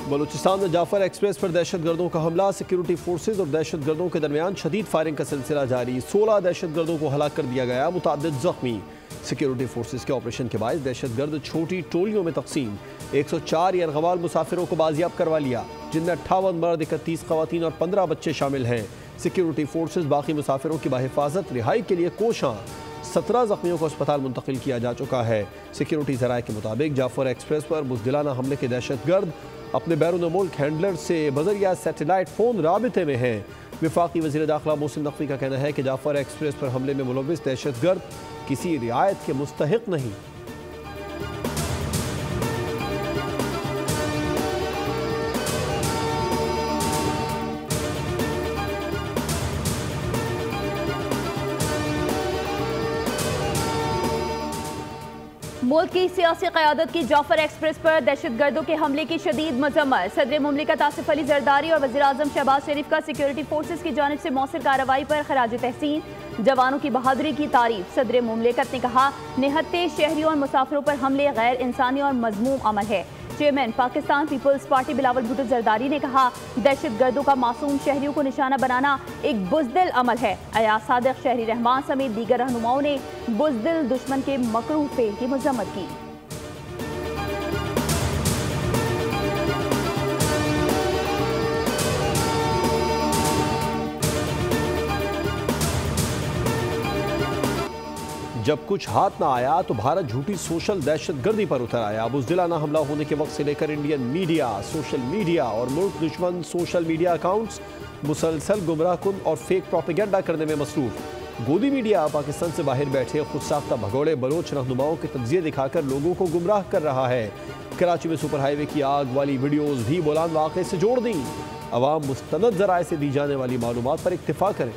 बलूचिस्तान में जाफर एक्सप्रेस पर दहशतगर्दों का हमला, सिक्योरिटी फोर्सेज और दहशतगर्दों के दरमियान शदीद फायरिंग का सिलसिला जारी। 16 दहशतगर्दों को हलाक कर दिया गया, मुतादिद जख्मी। सिक्योरिटी फोर्सेज के ऑपरेशन के बाद दहशतगर्द छोटी टोलियों में तकसीम 104 यरगमाल मुसाफिरों को बाजियाब करवा लिया, जिनमें 58 मर्द, 31 खवातीन और 15 बच्चे शामिल हैं। सिक्योरिटी फोर्सेज बाकी मुसाफिरों की बाहिफाजत रिहाई के लिए कोशां। 17 जख्मियों को अस्पताल मुंतकिल किया जा चुका है। सिक्योरिटी ज़राए के मुताबिक जाफर एक्सप्रेस पर बुज़दिलाना हमले के दहशतगर्द अपने बैरून मुल्क हैंडलर से बजरिया सैटेलाइट फ़ोन राबिते में हैं। वफाकी वज़ीर दाखिला मोहसिन नकवी का कहना है कि जाफर एक्सप्रेस पर हमले में मुलव्विस दहशतगर्द किसी रियायत के मुस्तहिक नहीं। मुल्क की सियासी क़यादत की जाफर एक्सप्रेस पर दहशतगर्दों के हमले की शदीद मजम्मत। सदर मुमलिकत आसिफ अली जरदारी और वज़ीर आज़म शहबाज शरीफ का सिक्योरिटी फोर्सेज की जानिब से मौसर कार्रवाई पर खराज तहसीन, जवानों की बहादुरी की तारीफ। सदर मुमलिकत ने कहा, निहत्ते शहरियों और मुसाफिरों पर हमले गैर इंसानी और मज़मूम अमल है। Chairman Pakistan people's party Bilawal Bhutto Zardari ने कहा, दहशतगर्दों का मासूम शहरियों को निशाना बनाना एक बुज़दिल अमल है। अयाज सादिक, शहरी रहमान समेत दीगर रहनुमाओं ने बुज़दिल दुश्मन के मकरूह फेल की मजम्मत की। जब कुछ हाथ ना आया तो भारत झूठी सोशल दहशतगर्दी पर उतर आया। बुज़दिलाना हमला होने के वक्त से लेकर इंडियन मीडिया, सोशल मीडिया और मुल्क दुश्मन सोशल मीडिया अकाउंट्स मुसलसल गुमराहकुन और फेक प्रोपेगेंडा करने में मसरूफ। गोदी मीडिया पाकिस्तान से बाहर बैठे खुद साख्ता भगोड़े बलोच रहनुमाओं के तज्जिए दिखाकर लोगों को गुमराह कर रहा है। कराची में सुपर हाईवे की आग वाली वीडियोज़ भी बोलान वाक़े से जोड़ दी। अवाम मुस्तनद ज़राए से दी जाने वाली मालूमात पर इक्तिफा करें।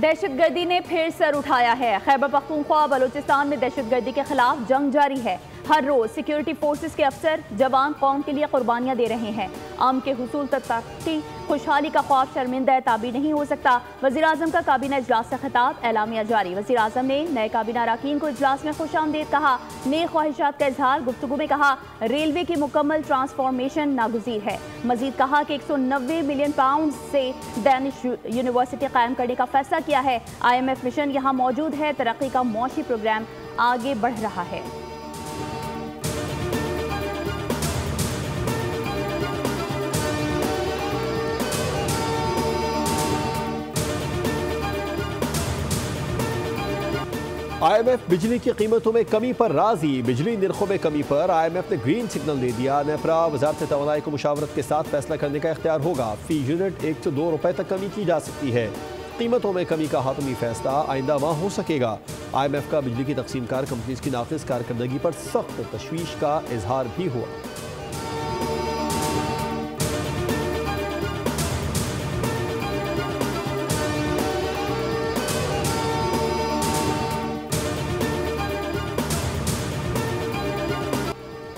दहशतगर्दी ने फिर सर उठाया है। खैबर पख्तूनख्वा बलूचिस्तान में दहशतगर्दी के खिलाफ जंग जारी है। हर रोज सिक्योरिटी फोर्सेस के अफसर जवान कौम के लिए कुर्बानियां दे रहे हैं। अमन के हुसूल तक तरक्की खुशहाली का ख्वाब शर्मिंदा ताबीर नहीं हो सकता। वज़ीर आज़म का काबीना इजलास से खिताब, एलामिया जारी। वज़ीर आज़म ने नए काबीना अरकान को इजलास में खुशामदीद कहा। नए ख्वाहिशात का इजहार। गुफ्तगू में कहा, रेलवे की मुकम्मल ट्रांसफॉर्मेशन नागुज़ीर है। मजीद कहा कि 190 मिलियन पाउंड से डैनिश यूनिवर्सिटी कायम करने का फैसला किया है। IMF मिशन यहाँ मौजूद है। तरक्की का मौशी प्रोग्राम आगे बढ़ रहा है। IMF बिजली की कीमतों में कमी पर राजी। बिजली निर्खों में कमी पर IMF ने ग्रीन सिग्नल दे दिया। नेपरा वजारत तवानाई को मुशावरत के साथ फैसला करने का इख्तियार होगा। फी यूनिट 1 से 2 रुपए तक कमी की जा सकती है। कीमतों में कमी का हातमी फैसला आइंदा माह हो सकेगा। IMF का बिजली की तकसीमकार कंपनीज की नाक़िस कारकर्दगी पर सख्त तशवीश का इजहार भी हुआ।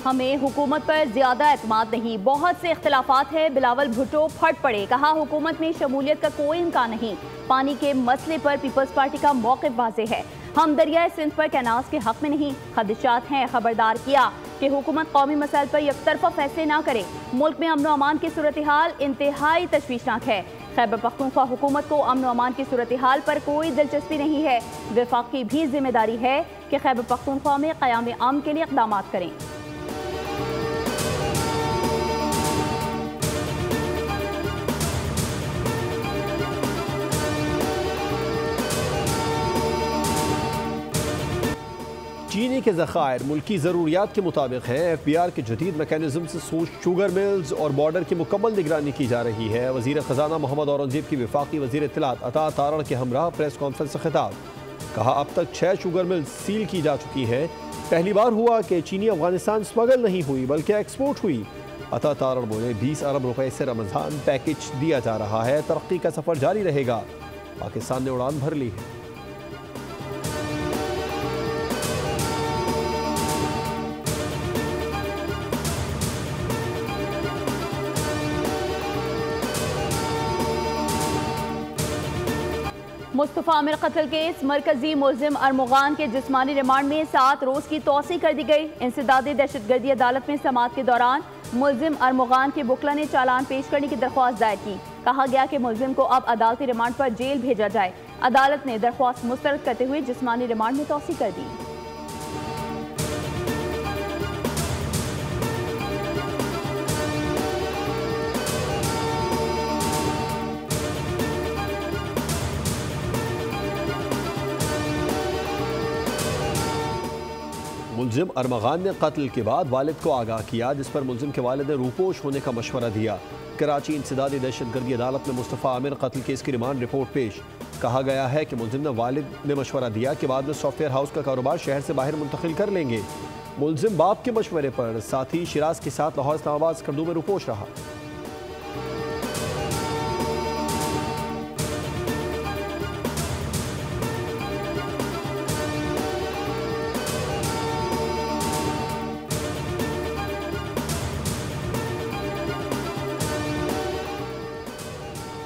हमें हुकूमत पर ज्यादा एतमाद नहीं, बहुत से इख्तिलाफात है। बिलावल भुट्टो फट पड़े, कहा हुकूमत में शमूलियत का कोई इम्कान नहीं। पानी के मसले पर पीपल्स पार्टी का मौक़िफ़ वाज़ेह है। हम दरियाए सिंध पर कैनाल्स के हक में नहीं, खदशात हैं। खबरदार किया कि हुकूमत कौमी मसाइल पर यकतरफा फैसले ना करे। मुल्क में अमन व अमान की सूरत हाल इंतहाई तशवीशनाक है। खैबर पख्तूनख्वा हुकूमत को अमन व अमान की सूरत हाल पर कोई दिलचस्पी नहीं है। वफाक की भी जिम्मेदारी है कि खैबर पख्तूनख्वा में क़याम अमन के लिए इक़दाम करें। चीनी के ज़खायर मुल्की ज़रूरियात के मुताबिक हैं। FBR के जदीद मैकेनिज़्म से शुगर मिल्स और बॉर्डर की मुकम्मल निगरानी की जा रही है। वज़ीर ख़जाना मोहम्मद औरंगज़ेब की वफाकी वज़ीर इत्तलात अता तारण के हमरा प्रेस कॉन्फ्रेंस से खिताब, कहा अब तक 6 शुगर मिल्स सील की जा चुकी है। पहली बार हुआ कि चीनी अफगानिस्तान स्मगल नहीं हुई बल्कि एक्सपोर्ट हुई। अता तारण बोले 20 अरब रुपए से रमज़ान पैकेज दिया जा रहा है। तरक्की का सफ़र जारी रहेगा। पाकिस्तान ने उड़ान भर ली है। मुस्तफ़ा आमिर कत्ल केस मरकजी मुलजिम अरमुगान के जिस्मानी रिमांड में 7 रोज की तौसी कर दी गई। इंसदादी दहशतगर्दी अदालत में समाअत के दौरान मुलजिम अरमुगान के वकला ने चालान पेश करने की दरख्वास्त दायर की। कहा गया कि मुलजिम को अब अदालती रिमांड पर जेल भेजा जाए। अदालत ने दरख्वास्त मुस्तरद करते हुए जिस्मानी रिमांड में तौसी कर दी। मुलजिम अरमगान ने कत्ल के बाद वालिद को आगाह किया, जिस पर मुलजिम के वालिद ने रूपोश होने का मशवरा दिया। कराची इंसदादी दहशतगर्दी अदालत में मुस्तफ़ा आमिर कत्ल केस की रिमांड रिपोर्ट पेश। कहा गया है कि मुलजिम ने वालिद ने मशवरा दिया कि बाद में सॉफ्टवेयर हाउस का कारोबार शहर से बाहर मुंतकिल कर लेंगे। मुलजिम बाप के मशवरे पर साथी शिराज के साथ लाहौर इस्लामाबाद स्कर्दू में रूपोश रहा।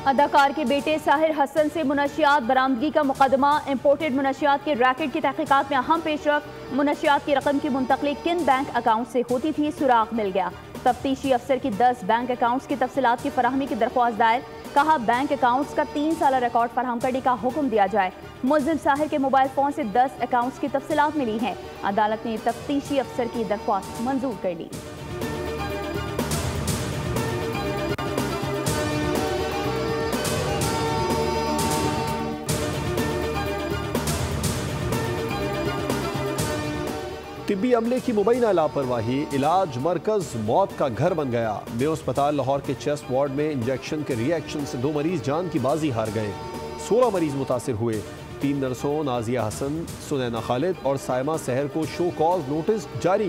अदाकार के बेटे साहिर हसन से मुनशियात बरामदगी का मुकदमा। इम्पोर्टेड मुनशियात के रैकेट की तहकीकात में अहम पेशरफ। मुनशियात की रकम की मुंतकली किन बैंक अकाउंट से होती थी, सुराग मिल गया। तफ्तीशी अफसर की 10 बैंक अकाउंट्स की तफसीलात की फराहमी की दरख्वास्त दायर। कहा बैंक अकाउंट्स का 3 साल रिकॉर्ड फराहम करने का हुक्म दिया जाए। मुलजिम साहिर के मोबाइल फोन से 10 अकाउंट्स की तफसीलात मिली हैं। अदालत ने तफ्तीशी अफसर की दरख्वास्त मंजूर कर ली। तिब्बी अमले की मुबैना लापरवाही, इलाज मरकज मौत का घर बन गया। मेयो अस्पताल लाहौर के चेस्ट वार्ड में इंजेक्शन के रिएक्शन से 2 मरीज जान की बाजी हार गए। 16 मरीज मुतासिर हुए। 3 नर्सों नाजिया हसन, सुनैना खालिद और सायमा सहर को शो कॉज नोटिस जारी।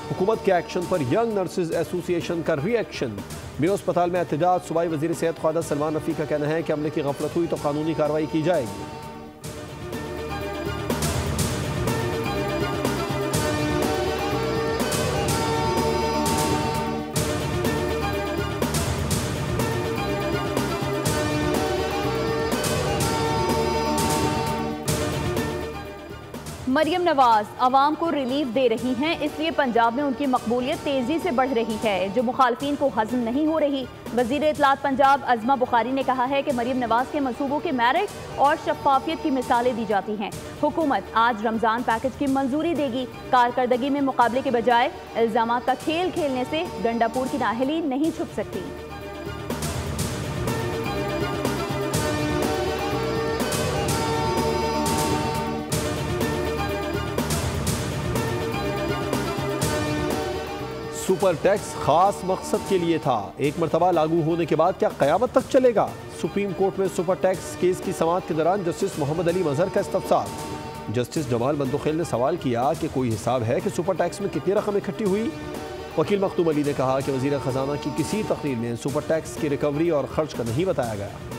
हुकूमत के एक्शन पर यंग नर्सेज एसोसिएशन का रिएक्शन। मेयो अस्पताल में एहतजाज। सूबाई वजीर सेहत ख्वाजा सलमान रफी का कहना है कि अमले की गफलत हुई तो कानूनी कार्रवाई की जाएगी। मरियम नवाज आवाम को रिलीफ दे रही हैं, इसलिए पंजाब में उनकी मकबूलियत तेजी से बढ़ रही है, जो मुखालफिन को हजम नहीं हो रही। वजीर इत्तलात पंजाब अज़मा बुखारी ने कहा है कि मरियम नवाज के मनसूबों के मेरिट और शफाफियत की मिसालें दी जाती हैं। हुकूमत आज रमजान पैकेज की मंजूरी देगी। कारकर्दगी में मुकाबले के बजाय इल्जामात का खेल खेलने से गंडापुर की नाअहली नहीं छुप सकती। सुपर टैक्स खास मकसद के लिए था, एक मरतबा लागू होने के बाद क्या क़यामत तक चलेगा? सुप्रीम कोर्ट में सुपर टैक्स केस की समाअत के दौरान जस्टिस मोहम्मद अली मजहर का इस्तफसार। जस्टिस जमाल बंदुखेल ने सवाल किया कि कोई हिसाब है कि सुपर टैक्स में कितनी रकम इकट्ठी हुई? वकील मखदूम अली ने कहा कि वजीर खजाना की किसी तकरीर में सुपर टैक्स की रिकवरी और खर्च का नहीं बताया गया।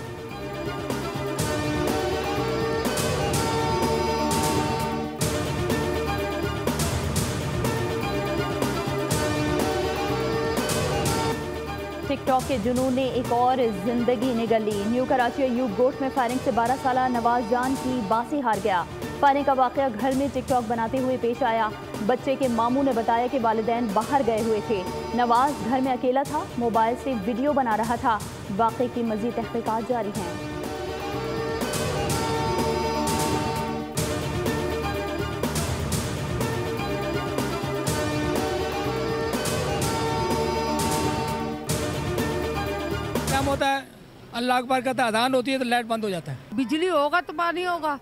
टिकटॉक के जुनून ने एक और जिंदगी निगल ली। न्यू कराची अयूब गोट में फायरिंग से 12 साल नवाज जान की बासी हार गया। फायरिंग का वाकया घर में टिकटॉक बनाते हुए पेश आया। बच्चे के मामू ने बताया कि वालिदैन बाहर गए हुए थे। नवाज घर में अकेला था, मोबाइल से वीडियो बना रहा था। वाकये की मजीद तहकीकात जारी हैं। होता है अल्लाह अकबर कहता है, अजान होती है तो लाइट बंद हो जाता है। बिजली होगा तो पानी होगा,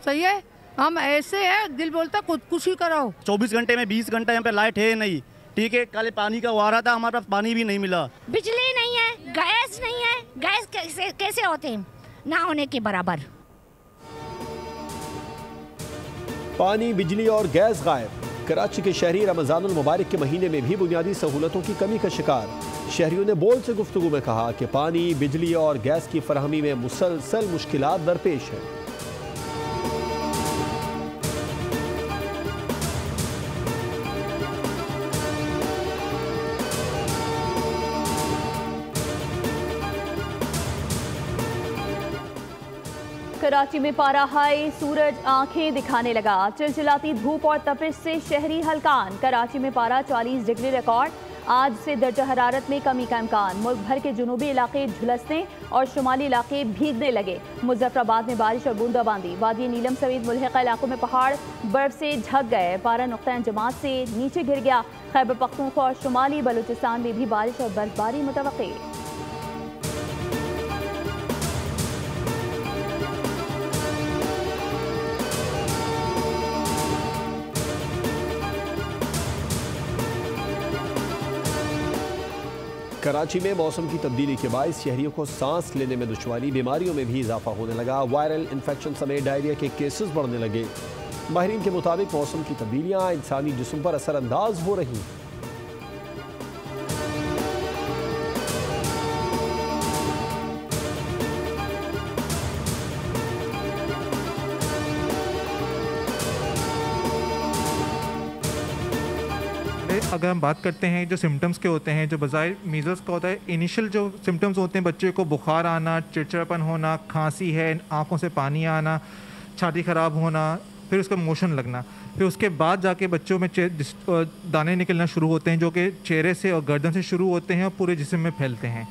सही है। हम ऐसे है दिल बोलता खुदकुशी कराओ। 24 घंटे में 20 घंटे यहाँ पे लाइट है नहीं, ठीक है। कल पानी का वारा था, हमारे पास पानी भी नहीं मिला। बिजली नहीं है, गैस नहीं है, गैस कैसे होते हैं ना होने के बराबर। पानी, बिजली और गैस गायब। कराची के शहरी रमजानुल मुबारक के महीने में भी बुनियादी सहूलतों की कमी का शिकार। शहरियों ने बोल से गुफ्तगू में कहा कि पानी, बिजली और गैस की फराहमी में मुसलसल मुश्किलात दरपेश है। कराची में पारा हाई, सूरज आंखें दिखाने लगा। चिलचिलाती धूप और तपिश से शहरी हलकान। कराची में पारा 40 डिग्री रिकॉर्ड। आज से दर्जा हरारत में कमी का इम्कान। मुल्क भर के जुनूबी इलाके झुलसने और शुमाली इलाके भीगने लगे। मुजफ्फराबाद में बारिश और बूंदाबांदी। वादी नीलम समेत मुल्हिका इलाकों में पहाड़ बर्फ से ढक गए। पारा नुक्ता जमात से नीचे गिर गया। खैबर पख्तूनख्वा और शुमाली बलूचिस्तान में भी बारिश और बर्फबारी मुतवक्की। कराची में मौसम की तब्दीली के बायस शहरियों को सांस लेने में दुश्वारी, बीमारियों में भी इजाफा होने लगा। वायरल इन्फेक्शन समेत डायरिया के केसेस बढ़ने लगे। माहिरीन के मुताबिक मौसम की तब्दीलियां इंसानी जिस्म पर असरअंदाज हो रही। अगर हम बात करते हैं जो सिम्टम्स के होते हैं, जो बज़ाहिर मीज़ल्स का होता है, इनिशियल जो सिम्टम्स होते हैं बच्चे को बुखार आना, चिड़चिड़ापन होना, खांसी है, आंखों से पानी आना, छाती ख़राब होना, फिर उसका मोशन लगना, फिर उसके बाद जाके बच्चों में दाने निकलना शुरू होते हैं जो कि चेहरे से और गर्दन से शुरू होते हैं और पूरे जिस्म में फैलते हैं।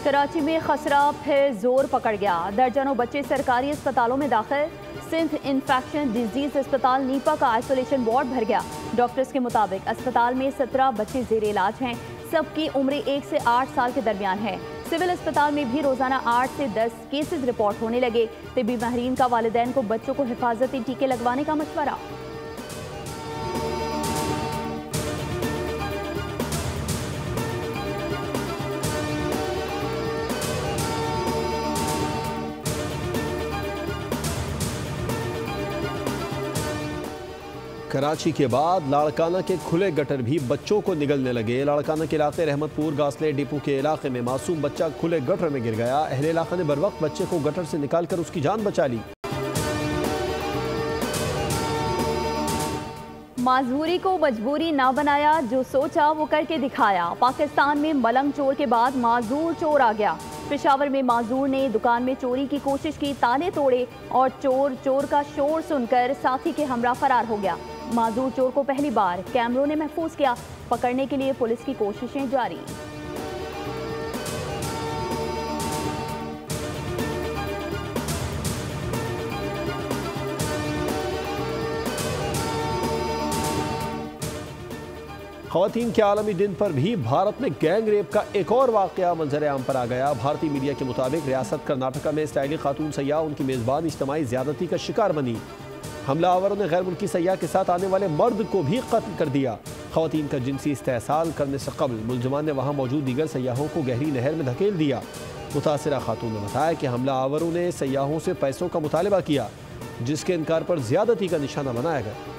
कराची में खसरा फिर जोर पकड़ गया। दर्जनों बच्चे सरकारी अस्पतालों में दाखिल। सिंध इन्फेक्शन डिजीज अस्पताल नीपा का आइसोलेशन वार्ड भर गया। डॉक्टर्स के मुताबिक अस्पताल में 17 बच्चे जेर इलाज हैं। सबकी उम्र 1 से 8 साल के दरमियान है। सिविल अस्पताल में भी रोजाना 8 से 10 केसेस रिपोर्ट होने लगे। तिब्बी माहिरीन का वालिदैन को बच्चों को हिफाजती टीके लगवाने का मशवरा। कराची के बाद लाड़काना के खुले गटर भी बच्चों को निगलने लगे। लाड़काना के इलाके रहमतपुर गासले डिपो के इलाके में मासूम बच्चा खुले गटर में गिर गया। अहले इलाका ने बरवक्त बच्चे को गटर से निकालकर उसकी जान बचा ली। माजूरी को मजबूरी ना बनाया, जो सोचा वो करके दिखाया। पाकिस्तान में मलंग चोर के बाद माजूर चोर आ गया। पेशावर में माजूर ने दुकान में चोरी की कोशिश की, ताले तोड़े और चोर का शोर सुनकर साथी के हमरा फरार हो गया। माजूर चोर को पहली बार कैमरों ने महफूज किया। पकड़ने के लिए पुलिस की कोशिशें जारी। ख़वातीन के आलमी दिन पर भी भारत में गैंग रेप का एक और वाक़या मंजर आम पर आ गया। भारतीय मीडिया के मुताबिक रियासत कर्नाटका में स्टाइली खातून सयाह उनकी मेज़बान इज्तिमाई ज़्यादती का शिकार बनी। हमलावरों ने गैर मुल्की सयाह के साथ आने वाले मर्द को भी कत्ल कर दिया। ख़वातीन का जिनसी इस्तेहसाल करने से कबल मुलजमान ने वहाँ मौजूद दीगर सयाहों को गहरी नहर में धकेल दिया। मुतासिरा खातून ने बताया कि हमलावरों ने सयाहों से पैसों का मुतालबा किया, जिसके इनकार पर ज़्यादती का निशाना बनाया गया।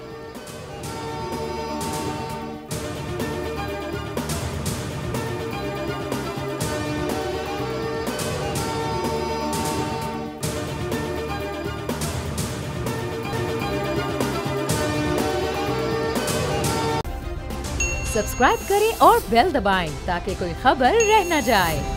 सब्सक्राइब करें और बेल दबाएं ताकि कोई खबर रह न जाए।